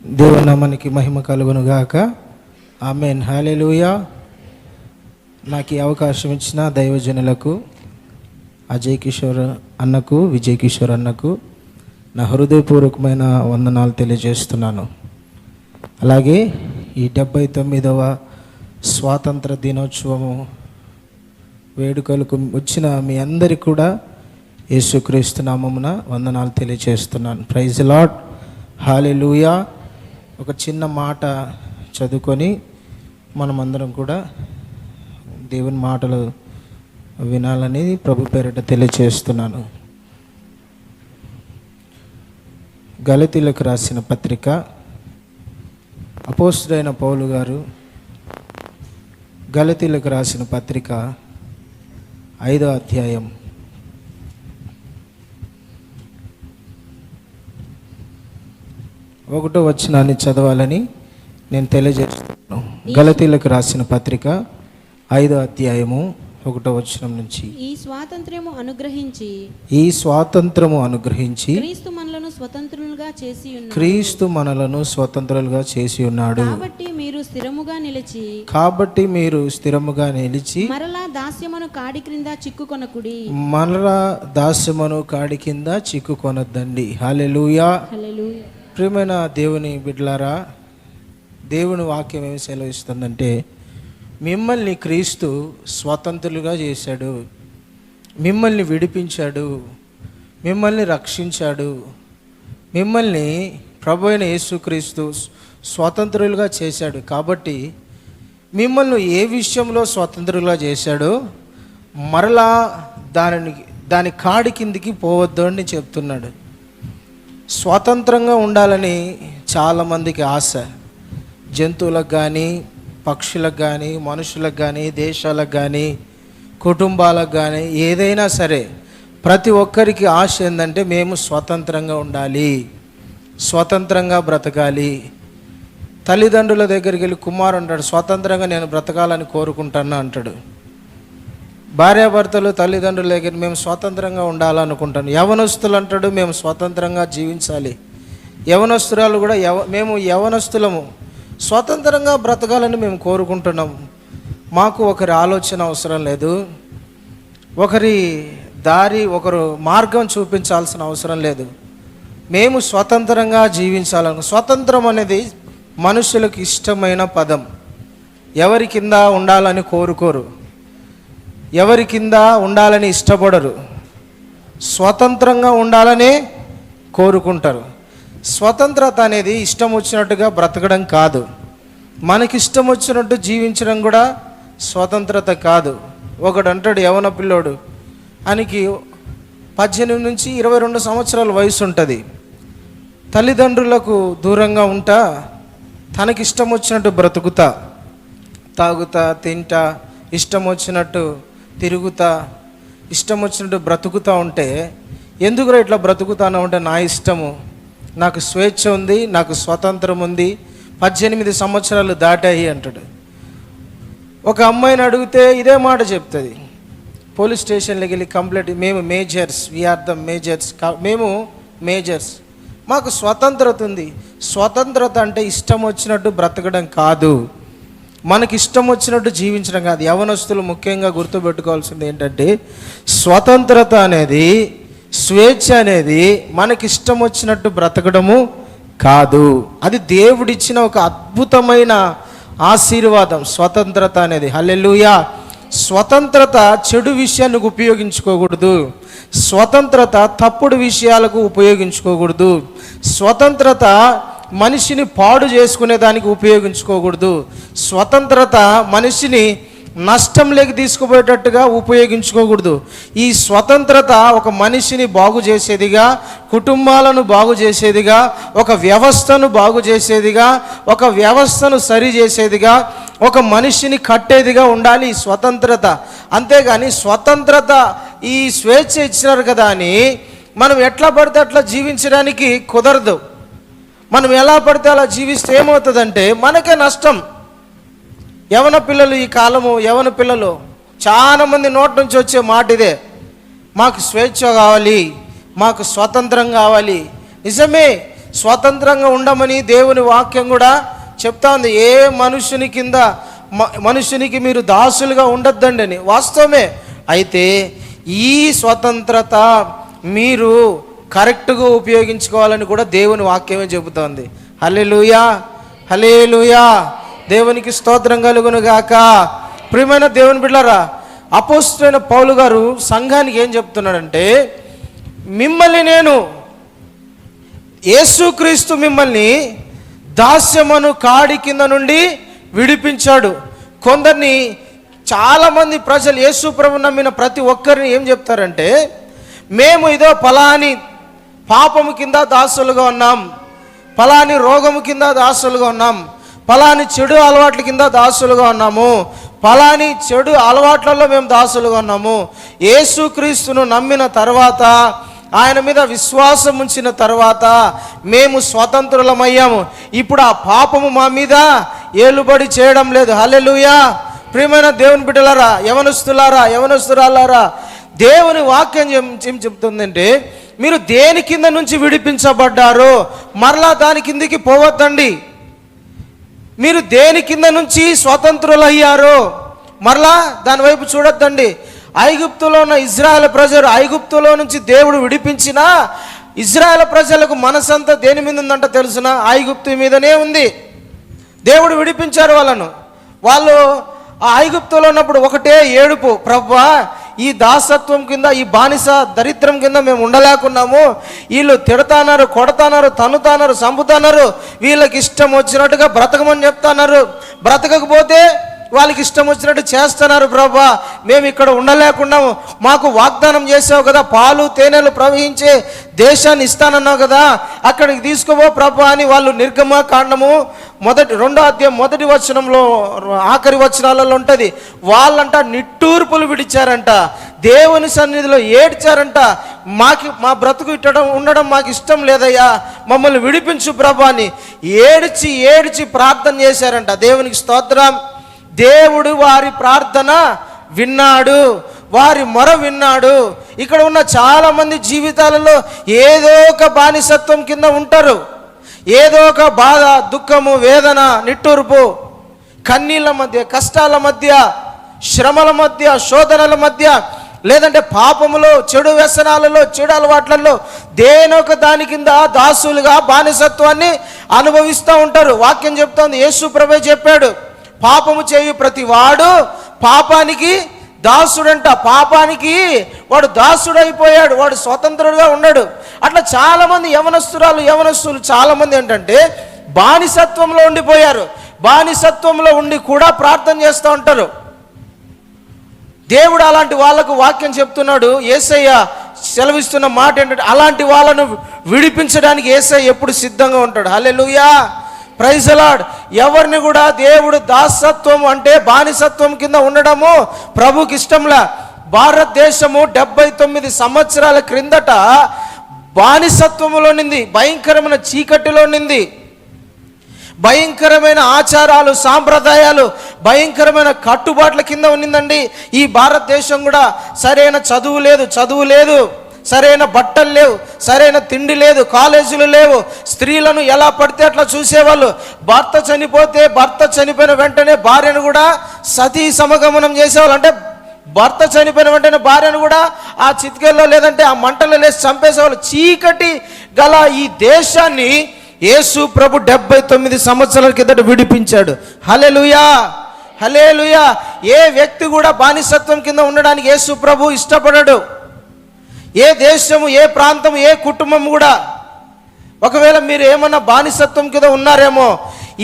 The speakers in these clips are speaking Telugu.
దేవుని నామానికి మహిమ కలుగును గాక. ఆమేన్. హల్లెలూయా. నాకు ఈ అవకాశం ఇచ్చిన దైవజనులకు, అజయ్ కిషోర్ అన్నకు, విజయ్ కిషోర్ అన్నకు నా హృదయపూర్వకమైన వందనాలు తెలియజేస్తున్నాను. అలాగే ఈ 79వ స్వాతంత్ర దినోత్సవము వేడుకలకు వచ్చిన మీ అందరికీ కూడా యేసుక్రీస్తు నామమున వందనాలు తెలియజేస్తున్నాను. Praise the lord. హల్లెలూయా. ఒక చిన్న మాట చదువుకొని మనమందరం కూడా దేవుని మాటలు వినాలని ప్రభు పేరిట తెలియజేస్తున్నాను. గలతీయులకు రాసిన పత్రిక, అపోస్తలుడైన పౌలు గారు గలతీయులకు రాసిన పత్రిక 5వ అధ్యాయం 1వ వచనాన్ని చదవాలని నేను తెలియజేస్తున్నాను. గలతీయులకు రాసిన పత్రిక 5వ అధ్యాయము 1వ వచనం నుంచి. ఈ స్వాతంత్రము అనుగ్రహించి క్రీస్తు మనలను స్వతంత్రులుగా చేసి ఉన్నాడు. కాబట్టి మీరు స్థిరముగా నిలిచి మరలా దాస్యమును కాడి కింద చిక్కుకొనొద్దండి. హల్లెలూయా. ప్రియమైన దేవుని బిడ్డలారా, దేవుని వాక్యం ఏమి సెలవిస్తుందంటే, మిమ్మల్ని క్రీస్తు స్వతంత్రులుగా చేశాడు, మిమ్మల్ని విడిపించాడు, మిమ్మల్ని రక్షించాడు, మిమ్మల్ని ప్రభు అయిన యేసుక్రీస్తు స్వతంత్రులుగా చేశాడు. కాబట్టి మిమ్మల్ని ఏ విషయంలో స్వతంత్రులుగా చేశాడో మరలా దాని కాడి కిందికి పోవద్దు అని చెప్తున్నాడు. స్వతంత్రంగా ఉండాలని చాలామందికి ఆశ. జంతువులకు కానీ, పక్షులకు కానీ, మనుషులకు కానీ, దేశాలకు కానీ, కుటుంబాలకు కానీ, ఏదైనా సరే ప్రతి ఒక్కరికి ఆశ ఏంటంటే మేము స్వతంత్రంగా ఉండాలి, స్వతంత్రంగా బ్రతకాలి. తల్లిదండ్రుల దగ్గరికి వెళ్ళి కుమారుడు అంటాడు, స్వతంత్రంగా నేను బ్రతకాలని కోరుకుంటాను అంటాడు. భార్యాభర్తలు తల్లిదండ్రుల దగ్గర మేము స్వతంత్రంగా ఉండాలనుకుంటాను. యవనస్తులు అంటాడు, మేము స్వతంత్రంగా జీవించాలి. యవనస్తురాలు కూడా మేము యవనస్తులము స్వతంత్రంగా బ్రతకాలని మేము కోరుకుంటున్నాము. మాకు ఒకరి ఆలోచన అవసరం లేదు, ఒకరి దారి, ఒకరు మార్గం చూపించాల్సిన అవసరం లేదు. మేము స్వతంత్రంగా జీవించాలను. స్వతంత్రం అనేది మనుషులకు ఇష్టమైన పదం. ఎవరి కింద ఉండాలని కోరుకోరు, ఎవరి కింద ఉండాలని ఇష్టపడరు, స్వతంత్రంగా ఉండాలని కోరుకుంటారు. స్వతంత్రత అనేది ఇష్టం వచ్చినట్టుగా బ్రతకడం కాదు, మనకిష్టం వచ్చినట్టు జీవించడం కూడా స్వతంత్రత కాదు. ఒకడు అంటాడు, యవన పిల్లోడు, ఆయనకి 18 నుంచి 22 సంవత్సరాల వయసు ఉంటుంది. తల్లిదండ్రులకు దూరంగా ఉంటా, తనకిష్టం వచ్చినట్టు బ్రతుకుతా, తాగుతా, తింటా, ఇష్టం వచ్చినట్టు తిరుగుతా, ఇష్టం వచ్చినట్టు బ్రతుకుతూ ఉంటే, ఎందుకురా ఇట్లా బ్రతుకుతాను అంటే, నా ఇష్టము, నాకు స్వేచ్ఛ ఉంది, నాకు స్వతంత్రం ఉంది, 18 సంవత్సరాలు దాటాయి అంటాడు. ఒక అమ్మాయిని అడిగితే ఇదే మాట చెప్తుంది. పోలీస్ స్టేషన్లోకి వెళ్ళి కంప్లైంట్, మేము మేజర్స్, వీఆర్ ద మేజర్స్, మేము మేజర్స్, మాకు స్వతంత్రత ఉంది. స్వతంత్రత అంటే ఇష్టం వచ్చినట్టు బ్రతకడం కాదు, మనకి ఇష్టం వచ్చినట్టు జీవించడం కాదు. యవనస్తులు ముఖ్యంగా గుర్తుపెట్టుకోవాల్సింది ఏంటంటే, స్వతంత్రత అనేది, స్వేచ్ఛ అనేది మనకిష్టం వచ్చినట్టు బ్రతకడము కాదు. అది దేవుడిచ్చిన ఒక అద్భుతమైన ఆశీర్వాదం స్వతంత్రత అనేది. హల్లెలూయా. స్వతంత్రత చెడు విషయానికి ఉపయోగించుకోకూడదు, స్వతంత్రత తప్పుడు విషయాలకు ఉపయోగించుకోకూడదు, స్వతంత్రత మనిషిని పాడు చేసుకునే దానికి ఉపయోగించుకోకూడదు, స్వతంత్రత మనిషిని నష్టంలోకి తీసుకుపోయేటట్టుగా ఉపయోగించుకోకూడదు. ఈ స్వతంత్రత ఒక మనిషిని బాగు చేసేదిగా, కుటుంబాలను బాగు చేసేదిగా, ఒక వ్యవస్థను బాగు చేసేదిగా, ఒక వ్యవస్థను సరి చేసేదిగా, ఒక మనిషిని కట్టేదిగా ఉండాలి ఈ స్వతంత్రత. అంతేగాని స్వతంత్రత, ఈ స్వేచ్ఛ ఇచ్చినారు కదా అని మనం ఎట్లా పడితే అట్లా జీవించడానికి కుదరదు. మనం ఎలా పడితే అలా జీవిస్తే ఏమవుతుందంటే మనకే నష్టం. యవన పిల్లలు, ఈ కాలము యవన పిల్లలు చాలామంది నోటి నుంచి వచ్చే మాట ఇదే, మాకు స్వేచ్ఛ కావాలి, మాకు స్వతంత్రం కావాలి. నిజమే, స్వతంత్రంగా ఉండమని దేవుని వాక్యం కూడా చెప్తా ఉంది. ఏ మనుషునికి మీరు దాసులుగా ఉండొద్దండి అని. వాస్తవమే. అయితే ఈ స్వతంత్రత మీరు కరెక్ట్గా ఉపయోగించుకోవాలని కూడా దేవుని వాక్యమే చెబుతోంది. హల్లెలూయా, హల్లెలూయా, దేవునికి స్తోత్రం కలుగును గాక. ప్రియమైన దేవుని బిడ్డలారా, అపోస్తలుడైన పౌలు గారు సంఘానికి ఏం చెప్తున్నాడంటే, మిమ్మల్ని నేను, యేసుక్రీస్తు మిమ్మల్ని దాస్యమను కాడి కింద నుండి విడిపించాడు. కొందరిని, చాలామంది ప్రజలు యేసు ప్రభు నమ్మిన ప్రతి ఒక్కరిని ఏం చెప్తారంటే, మేము ఇదో ఫలాని పాపము కింద దాసులుగా ఉన్నాం, ఫలాని రోగము కింద దాసులుగా ఉన్నాం, ఫలాని చెడు అలవాట్ల కింద దాసులుగా ఉన్నాము, ఫలాని చెడు అలవాట్లలో మేము దాసులుగా ఉన్నాము. యేసుక్రీస్తును నమ్మిన తర్వాత, ఆయన మీద విశ్వాసం ఉంచిన తర్వాత మేము స్వతంత్రులమయ్యాము. ఇప్పుడు ఆ పాపము మా మీద ఏలుబడి చేయడం లేదు. హల్లెలూయా. ప్రియమైన దేవుని బిడ్డలారా, యవనస్తురాలారా, దేవుని వాక్యం ఏం చెప్తుందంటే, మీరు దేని కింద నుంచి విడిపించబడ్డారో మరలా దాని కిందికి పోవద్దండి. మీరు దేని కింద నుంచి స్వతంత్రులయ్యారో మరలా దాని వైపు చూడొద్దండి. ఐగుప్తులో ఉన్న ఇజ్రాయెల్ ప్రజలు, ఐగుప్తులో నుంచి దేవుడు విడిపించిన ఇజ్రాయెల్ ప్రజలకు మనసంతా దేని మీద ఉందంట తెలుసునా? ఐగుప్తు మీదనే ఉంది. దేవుడు విడిపించారు వాళ్ళను. వాళ్ళు ఆ ఐగుప్తులో ఉన్నప్పుడు ఒకటే ఏడుపు, ప్రభువా ఈ దాసత్వం కింద, ఈ బానిస దరిద్రం కింద మేము ఉండలేకున్నాము. వీళ్ళు తిడతాన్నారు, కొడతాన్నారు, తన్నుతాన్నారు, చంపుతున్నారు, వీళ్ళకి ఇష్టం వచ్చినట్టుగా బ్రతకమని చెప్తున్నారు, బ్రతకకపోతే వాళ్ళకి ఇష్టం వచ్చినట్టు చేస్తున్నారు. ప్రభువా మేము ఇక్కడ ఉండలేకున్నాము, మాకు వాగ్దానం చేసావు కదా, పాలు తేనెలు ప్రవహించే దేశాన్ని ఇస్తానన్నావు కదా, అక్కడికి తీసుకుపో ప్రభువా అని వాళ్ళు నిర్గమకాండము 2వ అధ్యాయం 1వ వచనంలో ఆఖరి వచనాలలో ఉంటుంది. వాళ్ళంట నిట్టూర్పులు విడిచారంట, దేవుని సన్నిధిలో ఏడ్చారంట. మా బ్రతుకు ఉండడం మాకు ఇష్టం లేదయ్యా, మమ్మల్ని విడిపించు ప్రభువా అని ఏడ్చి ప్రార్థన చేశారంట. దేవునికి స్తోత్రం. దేవుడు వారి ప్రార్థన విన్నాడు, వారి మొర విన్నాడు. ఇక్కడ ఉన్న చాలామంది జీవితాలలో ఏదో ఒక బానిసత్వం కింద ఉంటారు. ఏదో ఒక బాధ, దుఃఖము, వేదన, నిట్టూర్పు, కన్నీళ్ళ మధ్య, కష్టాల మధ్య, శ్రమల మధ్య, శోధనల మధ్య, లేదంటే పాపములో, చెడు వ్యసనాలలో, చెడు అలవాట్లలో దేనొక దాని కింద దాసులుగా బానిసత్వాన్ని అనుభవిస్తూ ఉంటారు. వాక్యం చెప్తోంది, యేసు ప్రభువే చెప్పాడు, పాపము చేయు ప్రతి వాడు పాపానికి దాసుడంట. పాపానికి వాడు దాసుడైపోయాడు, వాడు స్వతంత్రుడుగా ఉన్నాడు. అట్లా చాలామంది యవనస్తులు చాలామంది ఏంటంటే బానిసత్వంలో ఉండిపోయారు. బానిసత్వంలో ఉండి కూడా ప్రార్థన చేస్తూ ఉంటారు. దేవుడు అలాంటి వాళ్ళకు వాక్యం చెప్తున్నాడు. యేసయ్య సెలవిస్తున్న మాట ఏంటంటే, అలాంటి వాళ్ళను విడిపించడానికి యేసయ్య ఎప్పుడు సిద్ధంగా ఉంటాడు. హల్లెలూయా, ప్రైజ్ ది లార్డ్. ఎవరిని కూడా దేవుడు దాసత్వం అంటే బానిసత్వం కింద ఉండడము ప్రభుకి ఇష్టంలా. భారతదేశము 79 సంవత్సరాల క్రిందట బానిసత్వములో నింది, భయంకరమైన చీకటిలో నింది, భయంకరమైన ఆచారాలు, సాంప్రదాయాలు, భయంకరమైన కట్టుబాట్ల కింద ఉన్నిందండి ఈ భారతదేశం కూడా. సరైన చదువు లేదు, సరైన బట్టలు లేవు, సరైన తిండి లేదు, కాలేజీలు లేవు. స్త్రీలను ఎలా పడితే అట్లా చూసేవాళ్ళు. భర్త చనిపోయిన వెంటనే భార్యను కూడా సతీ సమగమనం చేసేవాళ్ళు. అంటే భర్త చనిపోయిన వెంటనే భార్యను కూడా ఆ చితికెల్లో లేదంటే ఆ మంటలో లేచి చంపేసేవాళ్ళు. చీకటి గల ఈ దేశాన్ని యేసు ప్రభు 79 సంవత్సరాల కిందట విడిపించాడు. హల్లెలూయా, హల్లెలూయా. ఏ వ్యక్తి కూడా బానిసత్వం కింద ఉండడానికి యేసు ప్రభు ఇష్టపడడు. ఏ దేశము, ఏ ప్రాంతం, ఏ కుటుంబం కూడా. ఒకవేళ మీరు ఏమన్నా బానిసత్వం కింద ఉన్నారేమో,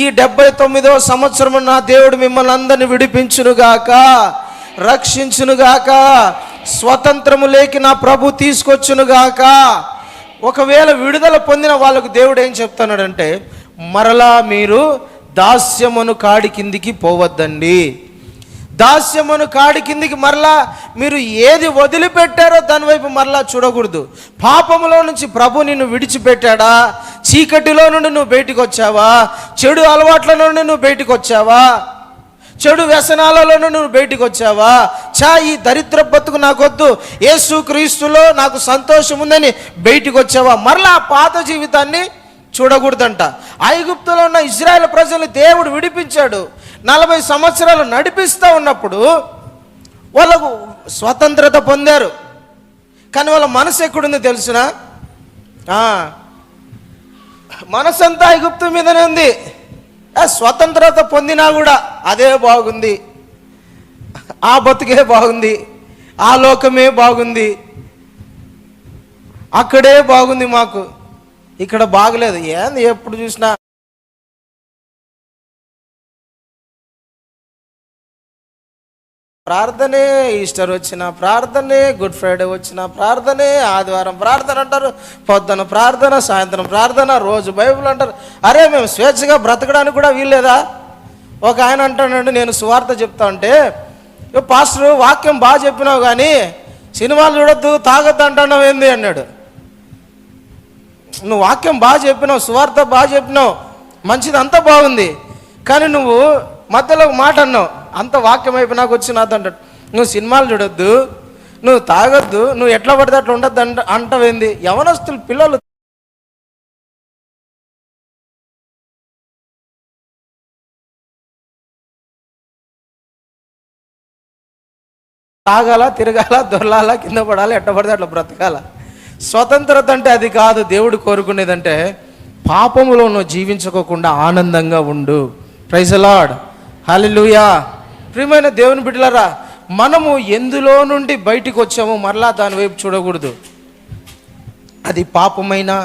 ఈ 79వ సంవత్సరం నా దేవుడు మిమ్మల్ని అందరినీ విడిపించునుగాక, రక్షించునుగాక, స్వతంత్రము లేకి నా ప్రభు తీసుకొచ్చునుగాక. ఒకవేళ విడుదల పొందిన వాళ్ళకు దేవుడు ఏం చెప్తున్నాడంటే, మరలా మీరు దాస్యమును కాడి కిందికి పోవద్దండి. దాస్యమును కాడి కిందికి మరలా మీరు ఏది వదిలిపెట్టారో దాని వైపు మరలా చూడకూడదు. పాపములో నుంచి ప్రభు నిన్ను విడిచిపెట్టాడా? చీకటిలో నుండి నువ్వు బయటికి వచ్చావా? చెడు అలవాట్ల నుండి నువ్వు బయటికి వచ్చావా? చెడు వ్యసనాలలో నువ్వు బయటికి వచ్చావా? ఈ దరిద్ర బతుకు నాకొద్దు, యేసు క్రీస్తులో నాకు సంతోషం ఉందని బయటికి వచ్చావా? మరలా పాత జీవితాన్ని చూడకూడదంట. ఐగుప్తులో ఉన్న ఇజ్రాయెల్ ప్రజల్ని దేవుడు విడిపించాడు. 40 సంవత్సరాలు నడిపిస్తూ ఉన్నప్పుడు వాళ్ళకు స్వతంత్రత పొందారు. కానీ వాళ్ళ మనసు ఎక్కడుంది తెలుసునా? మనసంతా ఐగుప్తు మీదనే ఉంది. స్వతంత్రత పొందినా కూడా అదే బాగుంది, ఆ బతుకే బాగుంది, ఆ లోకమే బాగుంది, అక్కడే బాగుంది, మాకు ఇక్కడ బాగలేదు. ఏంది ఎప్పుడు చూసినా ప్రార్థనే, ఈస్టర్ వచ్చిన ప్రార్థనే, గుడ్ ఫ్రైడే వచ్చిన ప్రార్థనే, ఆదివారం ప్రార్థన అంటారు, పొద్దున ప్రార్థన, సాయంత్రం ప్రార్థన, రోజు బైబిల్ అంటారు. అరే మేము స్వేచ్ఛగా బ్రతకడానికి కూడా వీల్లేదా? ఒక ఆయన అంటాడండి, నేను సువార్త చెప్తా ఉంటే, పాస్టర్ వాక్యం బాగా చెప్పినావు కానీ సినిమాలు చూడొద్దు, తాగొద్దు అంటున్నావు ఏంది అన్నాడు. నువ్వు వాక్యం బాగా చెప్పినావు, సువార్త బాగా చెప్పినావు, మంచిది, అంతా బాగుంది, కానీ నువ్వు మధ్యలో ఒక మాట అన్నావు, అంత వాక్యం అయిపోయి నాకు వచ్చి నాతో అంటాడు, నువ్వు సినిమాలు చూడొద్దు, నువ్వు తాగొద్దు, నువ్వు ఎట్లా పడితే అట్లా ఉండద్దు అంటవేంది? యవనస్తులు పిల్లలు తాగాల, తిరగాల, దొరలాల, కింద పడాలి, ఎట్ట పడితే అట్లా బ్రతకాల. స్వతంత్రత అంటే అది కాదు. దేవుడు కోరుకునేదంటే పాపములో నువ్వు జీవించుకోకుండా ఆనందంగా ఉండు. ప్రైజ్ ది లార్డ్, హల్లెలూయా. ప్రియమైన దేవుని బిడ్డలారా, మనము ఎందులో నుండి బయటికి వచ్చామో మరలా దాని వైపు చూడకూడదు. అది పాపమైనా,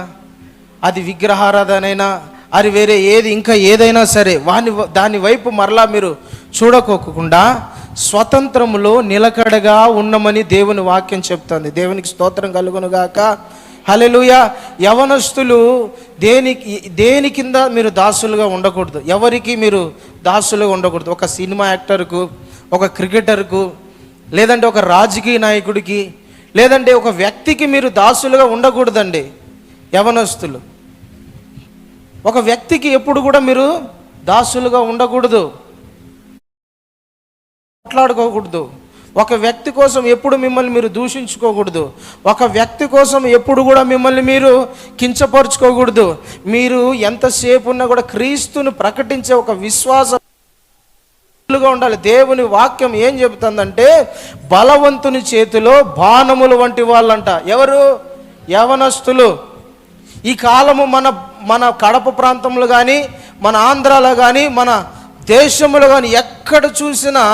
అది విగ్రహారాధనైనా, అది వేరే ఏది ఇంకా ఏదైనా సరే దాని వైపు మరలా మీరు చూడకోకుండా స్వతంత్రములో నిలకడగా ఉండమని దేవుని వాక్యం చెప్తుంది. దేవునికి స్తోత్రం కలుగునుగాక, హల్లెలూయా. యవనస్తులు దేని కింద మీరు దాసులుగా ఉండకూడదు. ఎవరికి మీరు దాసులుగా ఉండకూడదు. ఒక సినిమా యాక్టర్కు, ఒక క్రికెటర్కు, లేదంటే ఒక రాజకీయ నాయకుడికి, లేదంటే ఒక వ్యక్తికి మీరు దాసులుగా ఉండకూడదండి. యవనస్తులు ఒక వ్యక్తికి ఎప్పుడు కూడా మీరు దాసులుగా ఉండకూడదు, మాట్లాడుకోకూడదు. ఒక వ్యక్తి కోసం ఎప్పుడు మిమ్మల్ని మీరు దూషించుకోకూడదు. ఒక వ్యక్తి కోసం ఎప్పుడు కూడా మిమ్మల్ని మీరు కించపరుచుకోకూడదు. మీరు ఎంతసేపు ఉన్నా కూడా క్రీస్తుని ప్రకటించే ఒక విశ్వాసంగా ఉండాలి. దేవుని వాక్యం ఏం చెబుతుందంటే బలవంతుని చేతిలో బాణములు వంటి వాళ్ళంట. ఎవరు? యవనస్తులు. ఈ కాలము మన కడప ప్రాంతంలో కానీ, మన ఆంధ్రాలో కానీ, మన దేశంలో కానీ ఎక్కడ చూసినా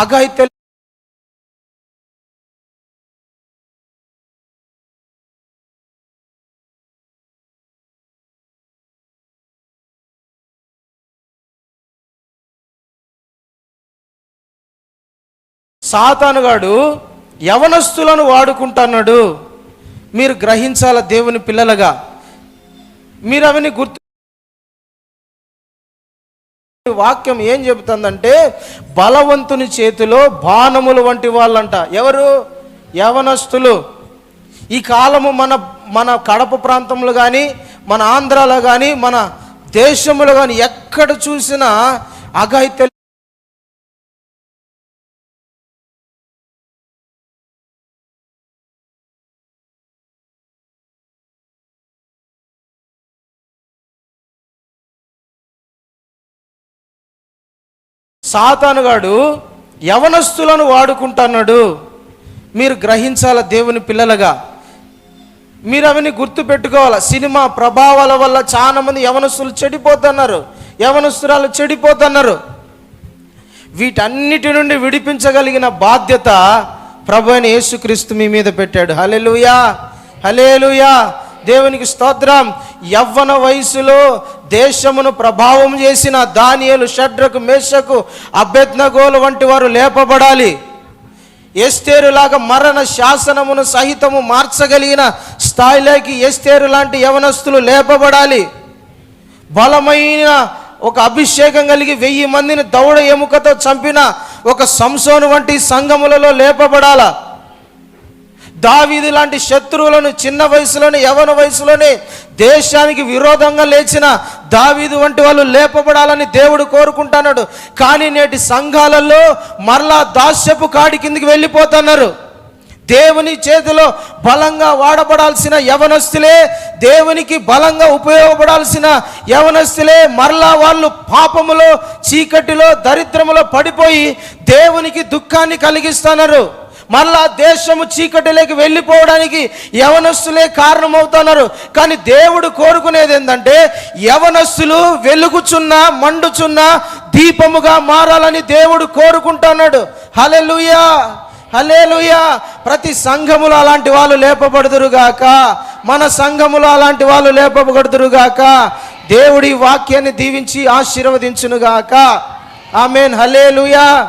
అఘాయిత్య, సాతానుగాడు యవనస్తులను వాడుకుంటున్నాడు. మీరు గ్రహించాల దేవుని పిల్లలుగా. మీరు అవన్నీ గుర్తు. వాక్యం ఏం చెబుతుందంటే బలవంతుని చేతిలో బాణములు వంటి వాళ్ళంట. ఎవరు? యవనస్తులు. ఈ కాలము మన కడప ప్రాంతంలో కానీ, మన ఆంధ్రాలో కానీ, మన దేశంలో కానీ ఎక్కడ చూసినా అఘాయిత్య, సాతానుగాడు యవనస్తులను వాడుకుంటున్నాడు. మీరు గ్రహించాల దేవుని పిల్లలుగా. మీరు అవన్నీ గుర్తు పెట్టుకోవాలి. సినిమా ప్రభావాల వల్ల చాలా మంది యవనస్తులు చెడిపోతున్నారు, యవనస్తురాలు చెడిపోతున్నారు. వీటన్నిటి నుండి విడిపించగలిగిన బాధ్యత ప్రభు అయిన యేసుక్రీస్తు మీ మీద పెట్టాడు. హల్లెలూయా, హల్లెలూయా. దేవునికి స్తోత్రం. యవ్వన వయసులో దేశమును ప్రభావం చేసిన దానియేలు, షడ్రకు, మేషకు, అబేద్నెగోలు వంటి వారు లేపబడాలి. ఎస్తేరు లాగా మరణ శాసనమును సహితము మార్చగలిగిన స్థాయిలోకి ఎస్తేరు లాంటి యవనస్తులు లేపబడాలి. బలమైన ఒక అభిషేకం కలిగి 1000 మందిని దౌడ ఎముకతో చంపిన ఒక సంసోను వంటి సంఘములలో లేపబడాల. దావీదు లాంటి శత్రువులను చిన్న వయసులోనే, యవన వయసులోనే దేశానికి విరోధంగా లేచిన దావీదు వంటి వాళ్ళు లేపబడాలని దేవుడు కోరుకుంటున్నాడు. కానీ నేటి సంఘాలలో మరలా దాస్యపు కాడి కిందికి వెళ్ళిపోతున్నారు. దేవుని చేతిలో బలంగా వాడబడాల్సిన యవనస్తులే, దేవునికి బలంగా ఉపయోగపడాల్సిన యవనస్తులే మరలా వాళ్ళు పాపములో, చీకటిలో, దరిద్రములో పడిపోయి దేవునికి దుఃఖాన్ని కలిగిస్తున్నారు. మరలా దేశము చీకటిలోకి వెళ్ళిపోవడానికి యవనస్తులే కారణమవుతున్నారు. కానీ దేవుడు కోరుకునేది ఏంటంటే యవనస్తులు వెలుగుచున్న, మండుచున్న దీపముగా మారాలని దేవుడు కోరుకుంటున్నాడు. హల్లెలూయా, హల్లెలూయా. ప్రతి సంఘములో అలాంటి వాళ్ళు లేపబడుదురుగాక, మన సంఘములో అలాంటి వాళ్ళు లేపబడుదురుగాక. దేవుడి వాక్యాన్ని దీవించి ఆశీర్వదించునుగాక. ఆమేన్. హల్లెలూయా.